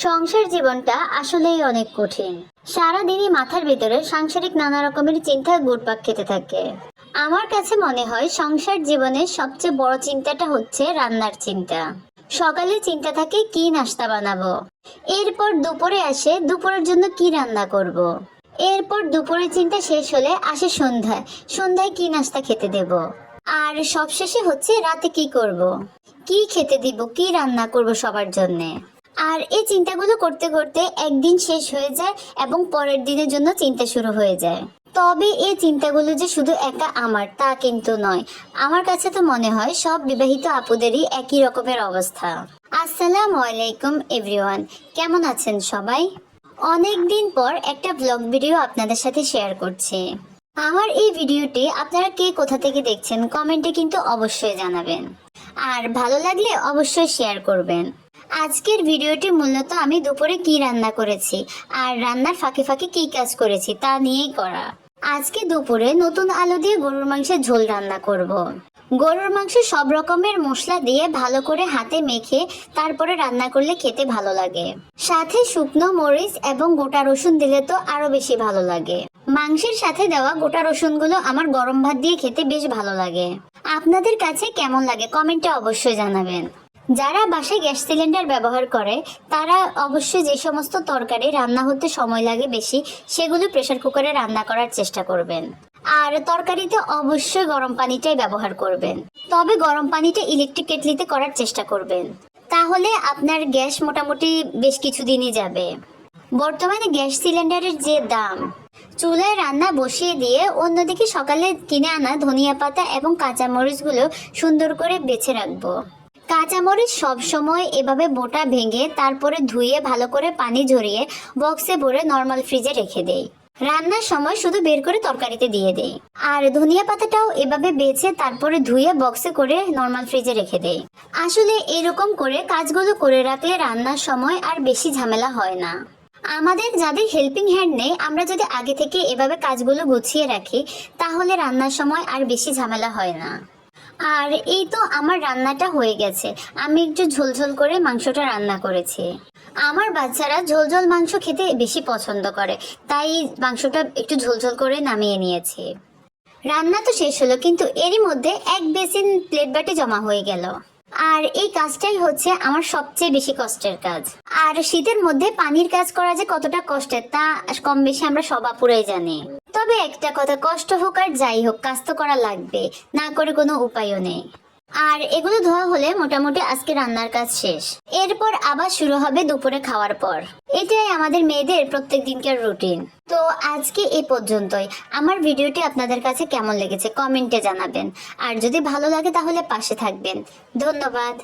সংসার জীবনটা আসলেই অনেক কঠিন। সারাদিনই মাথার ভিতরে সাংসারিক নানা রকমের চিন্তা ঘুরপাক খেতে থাকে। আমার কাছে মনে হয় সংসার জীবনের সবচেয়ে বড় চিন্তাটা হচ্ছে রান্নার চিন্তা। সকালে চিন্তা থাকে কি নাস্তা বানাবো, এরপর দুপুরে আসে দুপুরের জন্য কি রান্না করব। এরপর দুপুরের চিন্তা শেষ হলে আসে সন্ধ্যায়, সন্ধ্যায় কি নাস্তা খেতে দেব। আর সবশেষে হচ্ছে রাতে কি করব, কি খেতে দিব, কি রান্না করব সবার জন্যে। আর এই চিন্তাগুলো করতে করতে একদিন শেষ হয়ে যায় এবং পরের দিনের জন্য চিন্তা শুরু হয়ে যায়। তবে এই চিন্তাগুলো যে শুধু একা আমার তা কিন্তু নয়। আমার কাছে তো মনে হয় সব বিবাহিত আপুদেরই একই রকমের অবস্থা। আসসালামু আলাইকুম এভরিওয়ান, কেমন আছেন সবাই? অনেক দিন পর একটা ব্লগ ভিডিও আপনাদের সাথে শেয়ার করছি। আমার এই ভিডিওটি আপনারা কে কোথা থেকে দেখছেন কমেন্টে কিন্তু অবশ্যই জানাবেন, আর ভালো লাগলে অবশ্যই শেয়ার করবেন। আজকের ভিডিওটি মূলত আমি দুপুরে কি রান্না করেছি আর রান্নার ফাঁকে ফাঁকে কি কাজ করেছি তা নিয়েই করা। আজকে দুপুরে নতুন আলু দিয়ে গরুর মাংসের ঝোল রান্না করব। গরুর মাংস সব রকমের মশলা দিয়ে ভালো করে হাতে মেখে তারপরে রান্না করলে খেতে ভালো লাগে। সাথে শুকনো মরিচ এবং গোটা রসুন দিলে তো আরো বেশি ভালো লাগে। মাংসের সাথে দেওয়া গোটা রসুনগুলো আমার গরম ভাত দিয়ে খেতে বেশ ভালো লাগে। আপনাদের কাছে কেমন লাগে কমেন্টে অবশ্যই জানাবেন। যারা বাসায় গ্যাস সিলিন্ডার ব্যবহার করে তারা অবশ্যই যে সমস্ত তরকারি রান্না হতে সময় লাগে বেশি সেগুলো প্রেসার কুকারে রান্না করার চেষ্টা করবেন। আর তরকারিতে অবশ্যই গরম পানিটাই ব্যবহার করবেন, তবে গরম পানিটা ইলেকট্রিক কেটলিতে করার চেষ্টা করবেন, তাহলে আপনার গ্যাস মোটামুটি বেশ কিছুদিনই যাবে। বর্তমানে গ্যাস সিলিন্ডারের যে দাম, চুলায় রান্না বসিয়ে দিয়ে অন্যদিকে সকালে কিনে আনা ধনিয়া পাতা এবং কাঁচামরিচগুলো সুন্দর করে বেছে রাখবো। কাঁচামরিচ সব সময় এভাবে বোটা ভেঙে তারপরে ধুয়ে ভালো করে পানি ঝরিয়ে বক্সে ভরে নর্মাল ফ্রিজে রেখে দেই। রান্নার সময় শুধু বের করে তরকারিতে দিয়ে দেই। আর ধনিয়া পাতাটাও এভাবে বেছে তারপরে ধুয়ে বক্সে করে নর্মাল ফ্রিজে রেখে দেই। আসলে এরকম করে কাজগুলো করে রাখলে রান্নার সময় আর বেশি ঝামেলা হয় না। আমাদের যাদের হেল্পিং হ্যান্ড নেই, আমরা যদি আগে থেকে এভাবে কাজগুলো গুছিয়ে রাখি তাহলে রান্নার সময় আর বেশি ঝামেলা হয় না। আর এই তো আমার রান্নাটা হয়ে গেছে। আমি একটু ঝোলঝোল করে মাংসটা রান্না করেছি। আমার বাচ্চারা ঝোলঝোল মাংস খেতে বেশি পছন্দ করে, তাই মাংসটা একটু ঝোলঝোল করে নামিয়ে নিয়েছি। রান্না তো শেষ হলো, কিন্তু এরই মধ্যে এক বেসিন প্লেট বাটি জমা হয়ে গেল। আর এই কাজটাই হচ্ছে আমার সবচেয়ে বেশি কষ্টের কাজ। আর শীতের মধ্যে পানির কাজ করা যে কতটা কষ্টের তা কম বেশি আমরা সব আপুরাই জানি। তবে একটা কথা, কষ্ট হোক আর যাই হোক কাজ তো করা লাগবে, না করে কোনো উপায়ও নেই। আর এগুলো ধোয়া হলে মোটামুটি আজকে রান্নার কাজ শেষ। এরপর আবার শুরু হবে দুপুরে খাওয়ার পর। এটাই আমাদের মেয়েদের প্রত্যেক দিনকার রুটিন। তো আজকে এ পর্যন্তই। আমার ভিডিওটি আপনাদের কাছে কেমন লেগেছে কমেন্টে জানাবেন, আর যদি ভালো লাগে তাহলে পাশে থাকবেন। ধন্যবাদ।